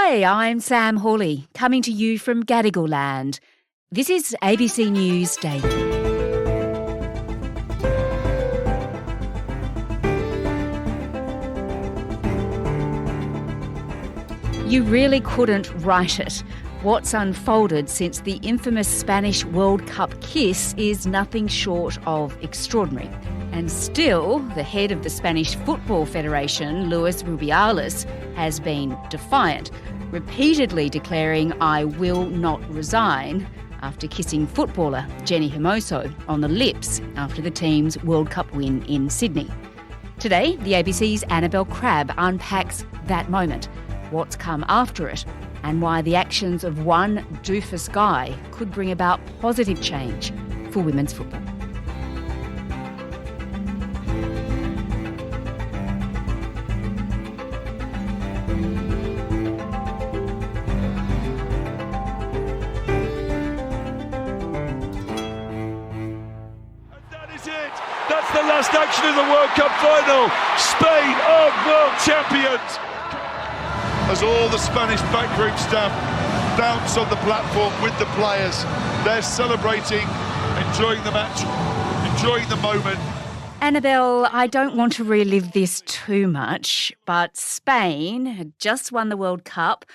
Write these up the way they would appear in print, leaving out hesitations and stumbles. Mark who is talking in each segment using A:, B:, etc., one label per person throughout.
A: Hi, I'm Sam Hawley, coming to you from Gadigal land. This is ABC News Daily. You really couldn't write it. What's unfolded since the infamous Spanish World Cup kiss is nothing short of extraordinary. And still, the head of the Spanish Football Federation, Luis Rubiales, has been defiant, repeatedly declaring, "I will not resign," after kissing footballer Jenni Hermoso on the lips after the team's World Cup win in Sydney. Today, the ABC's Annabel Crabb unpacks that moment, what's come after it, and why the actions of one doofus guy could bring about positive change for women's football.
B: That's the last action of the World Cup final. Spain are world champions. As all the Spanish backgroup staff bounce on the platform with the players, they're celebrating, enjoying the match, enjoying the moment.
A: Annabel, I don't want to relive this too much, but Spain had just won the World Cup.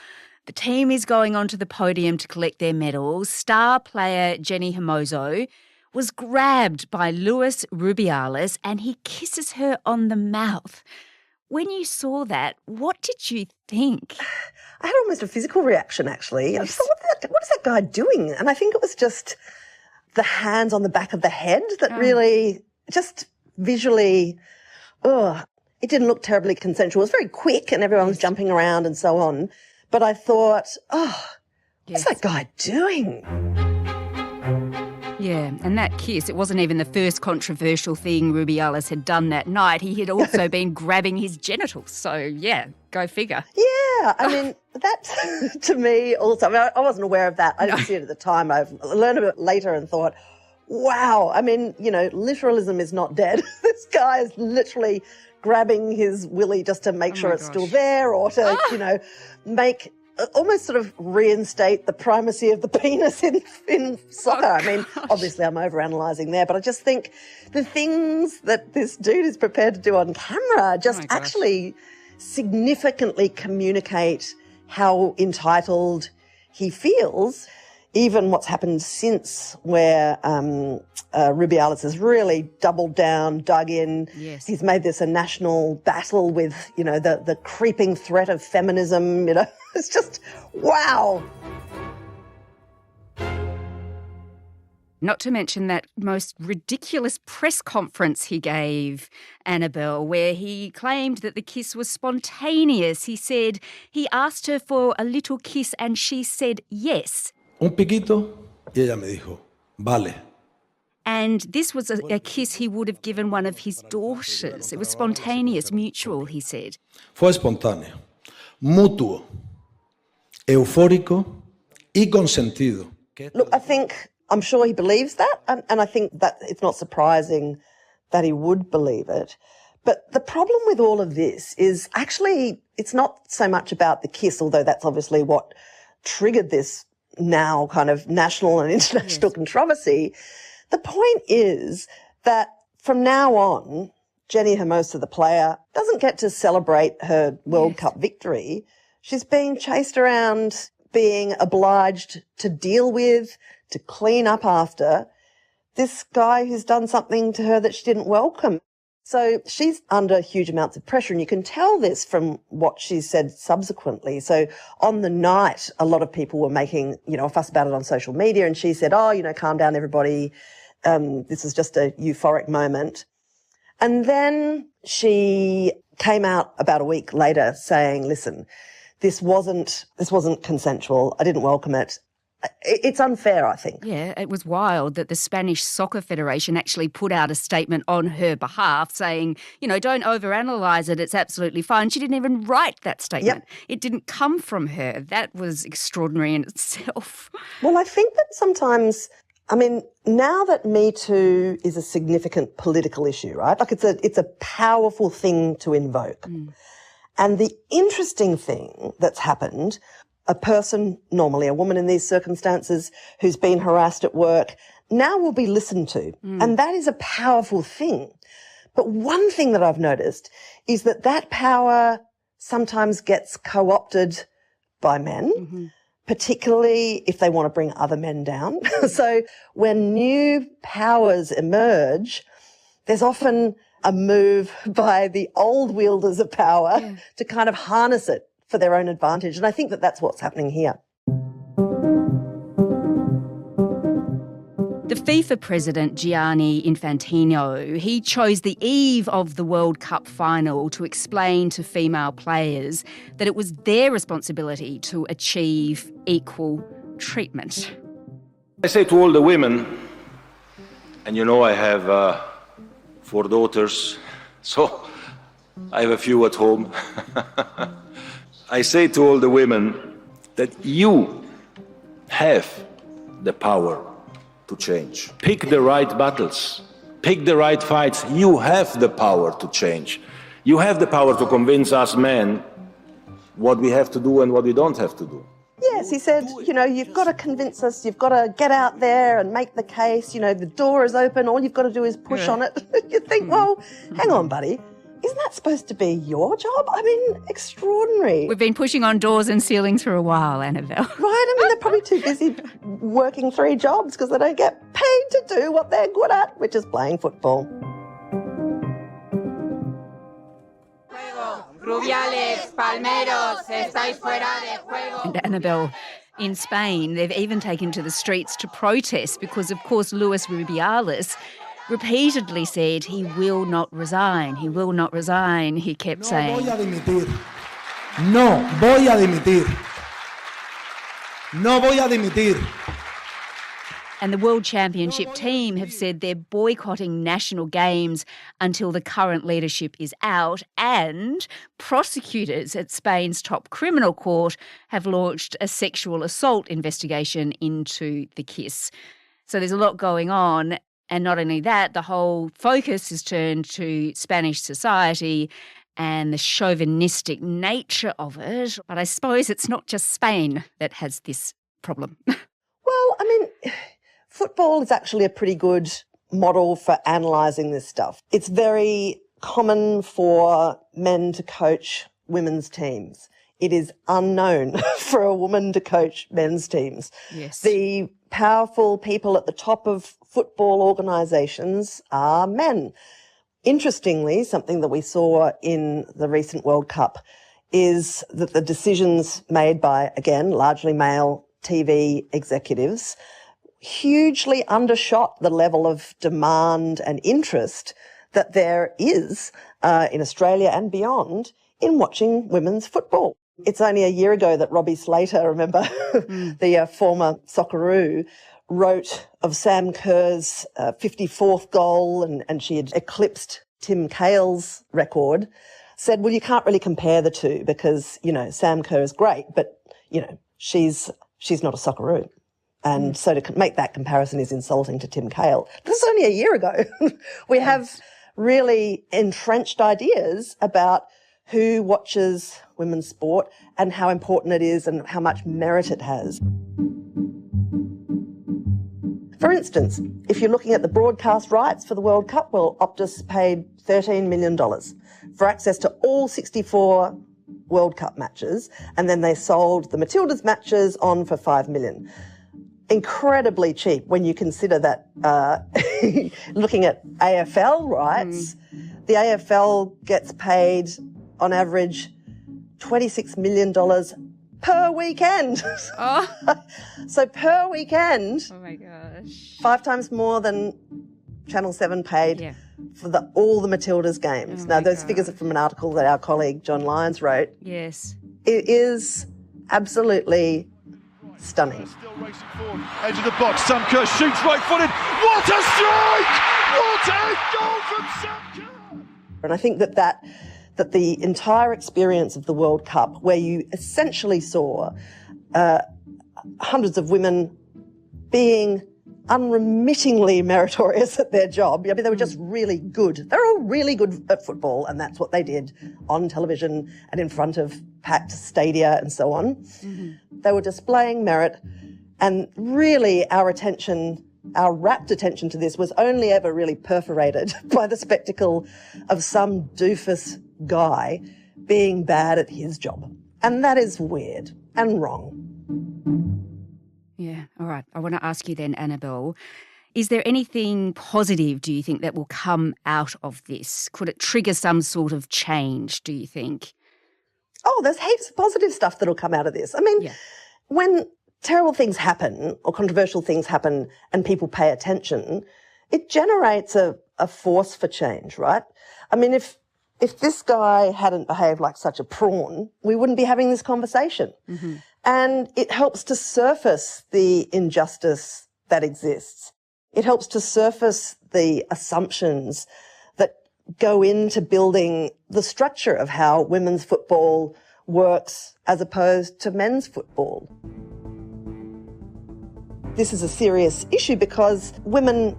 A: The team is going onto the podium to collect their medals. Star player Jenni Hermoso was grabbed by Luis Rubiales and he kisses her on the mouth. When you saw that, what did you think?
C: I had almost a physical reaction, actually. Yes. I thought, what is that guy doing? And I think it was just the hands on the back of the head that really just visually, it didn't look terribly consensual. It was very quick and everyone was jumping around and so on. But I thought, what's that guy doing?
A: Yeah, and that kiss, it wasn't even the first controversial thing Rubiales had done that night. He had also been grabbing his genitals. So, yeah, go figure.
C: Yeah, I mean, that to me also, I wasn't aware of that. I didn't see it at the time. I've learned about it later and thought, wow, I mean, literalism is not dead. This guy is literally grabbing his willy just to make sure it's still there or to, make... almost sort of reinstate the primacy of the penis in soccer. I mean, obviously I'm overanalyzing there, but I just think the things that this dude is prepared to do on camera just actually significantly communicate how entitled he feels. Even what's happened since where Rubiales has really doubled down, dug in.
A: Yes.
C: He's made this a national battle with, the creeping threat of feminism, It's just, wow.
A: Not to mention that most ridiculous press conference he gave, Annabel, where he claimed that the kiss was spontaneous. He said he asked her for a little kiss and she said yes.
D: Un piquito y ella me dijo, vale.
A: And this was a kiss he would have given one of his daughters. It was spontaneous, mutual, he said.
D: Fue espontáneo, mutuo, eufórico y consentido.
C: Look, I'm sure he believes that, and I think that it's not surprising that he would believe it. But the problem with all of this is actually it's not so much about the kiss, although that's obviously what triggered this now kind of national and international controversy. The point is that from now on, Jenni Hermoso, the player, doesn't get to celebrate her World Cup victory. She's being chased around, being obliged to deal with, to clean up after this guy who's done something to her that she didn't welcome. So she's under huge amounts of pressure, and you can tell this from what she said subsequently. So on the night, a lot of people were making, a fuss about it on social media, and she said, calm down, everybody. This is just a euphoric moment. And then she came out about a week later saying, listen, this wasn't consensual. I didn't welcome it. It's unfair, I think.
A: Yeah, it was wild that the Spanish Soccer Federation actually put out a statement on her behalf saying, don't overanalyze it, it's absolutely fine. She didn't even write that statement. Yep. It didn't come from her. That was extraordinary in itself.
C: Well, I think that sometimes, now that Me Too is a significant political issue, right? Like it's a powerful thing to invoke. And the interesting thing that's happened, a person, normally a woman in these circumstances, who's been harassed at work, now will be listened to. And that is a powerful thing. But one thing that I've noticed is that that power sometimes gets co-opted by men, particularly if they want to bring other men down. So when new powers emerge, there's often a move by the old wielders of power to kind of harness it for their own advantage. And I think that that's what's happening here.
A: The FIFA president, Gianni Infantino, he chose the eve of the World Cup final to explain to female players that it was their responsibility to achieve equal treatment.
E: I say to all the women, and you know I have 4 daughters, so I have a few at home. I say to all the women that you have the power to change. Pick the right battles. Pick the right fights. You have the power to change. You have the power to convince us men what we have to do and what we don't have to do.
C: Yes, he said, you know, you've got to convince us, you've got to get out there and make the case, you know, the door is open, all you've got to do is push on it. You think, well, hang on, buddy. Isn't that supposed to be your job? I mean, extraordinary.
A: We've been pushing on doors and ceilings for a while, Annabel.
C: Right, I mean, they're probably too busy working 3 jobs because they don't get paid to do what they're good at, which is playing football.
F: Rubiales, Palmeros, estáis fuera de juego.
A: And Annabel, in Spain, they've even taken to the streets to protest because, of course, Luis Rubiales repeatedly said he will not resign. He will not resign, he kept saying.
D: No voy a dimitir. No voy a dimitir. No voy a dimitir.
A: And the World Championship team have said they're boycotting national games until the current leadership is out, and prosecutors at Spain's top criminal court have launched a sexual assault investigation into the kiss. So there's a lot going on, and not only that, the whole focus is turned to Spanish society and the chauvinistic nature of it. But I suppose it's not just Spain that has this problem.
C: Well, I mean, football is actually a pretty good model for analysing this stuff. It's very common for men to coach women's teams. It is unknown for a woman to coach men's teams.
A: Yes.
C: The powerful people at the top of football organisations are men. Interestingly, something that we saw in the recent World Cup is that the decisions made by, again, largely male TV executives hugely undershot the level of demand and interest that there is in Australia and beyond in watching women's football. It's only a year ago that Robbie Slater, remember, the former Socceroo, wrote of Sam Kerr's 54th goal and she had eclipsed Tim Cahill's record, said, well, you can't really compare the two because, you know, Sam Kerr is great, but, you know, she's not a Socceroo. And so to make that comparison is insulting to Tim Cahill. This is only a year ago. We have really entrenched ideas about who watches women's sport and how important it is and how much merit it has. For instance, if you're looking at the broadcast rights for the World Cup, well, Optus paid $13 million for access to all 64 World Cup matches, and then they sold the Matildas matches on for $5 million. Incredibly cheap when you consider that looking at AFL rights, the AFL gets paid on average $26 million per weekend.
A: Oh.
C: So per weekend,
A: Oh my gosh.
C: 5 times more than Channel 7 paid for all the Matildas games. Now, those figures are from an article that our colleague John Lyons wrote.
A: Yes.
C: It is absolutely stunning.
B: Still racing forward, edge of the box. Sam Kerr shoots right-footed. What a strike! What a goal from Sam Kerr!
C: And I think that the entire experience of the World Cup, where you essentially saw hundreds of women being unremittingly meritorious at their job. I mean, they were just really good. They're all really good at football, and that's what they did on television and in front of packed stadia and so on. Mm-hmm. They were displaying merit, and really our rapt attention to this was only ever really perforated by the spectacle of some doofus guy being bad at his job. And that is weird and wrong.
A: Yeah, all right. I want to ask you then, Annabel, is there anything positive, do you think, that will come out of this? Could it trigger some sort of change, do you think?
C: Oh, there's heaps of positive stuff that'll come out of this. I mean, when terrible things happen or controversial things happen and people pay attention, it generates a force for change, right? I mean, if this guy hadn't behaved like such a prawn, we wouldn't be having this conversation. Mm-hmm. And it helps to surface the injustice that exists. It helps to surface the assumptions that go into building the structure of how women's football works as opposed to men's football. This is a serious issue because women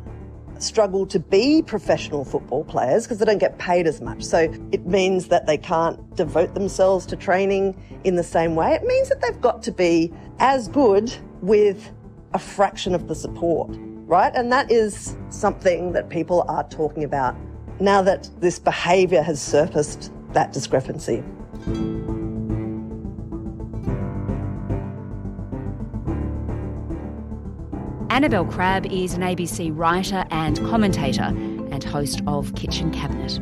C: struggle to be professional football players because they don't get paid as much. So it means that they can't devote themselves to training in the same way. It means that they've got to be as good with a fraction of the support, right? And that is something that people are talking about now that this behaviour has surfaced that discrepancy.
A: Annabel Crabb is an ABC writer and commentator and host of Kitchen Cabinet.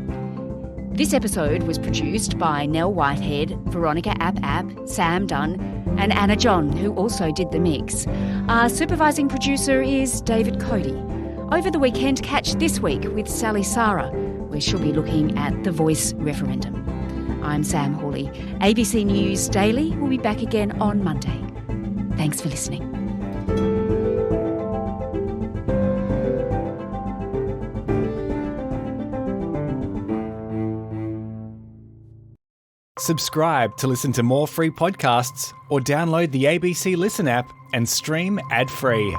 A: This episode was produced by Nell Whitehead, Veronica App, Sam Dunn and Anna John, who also did the mix. Our supervising producer is David Cody. Over the weekend, catch This Week with Sally Sarah, where she'll be looking at the Voice referendum. I'm Sam Hawley. ABC News Daily will be back again on Monday. Thanks for listening.
G: Subscribe to listen to more free podcasts or download the ABC Listen app and stream ad-free.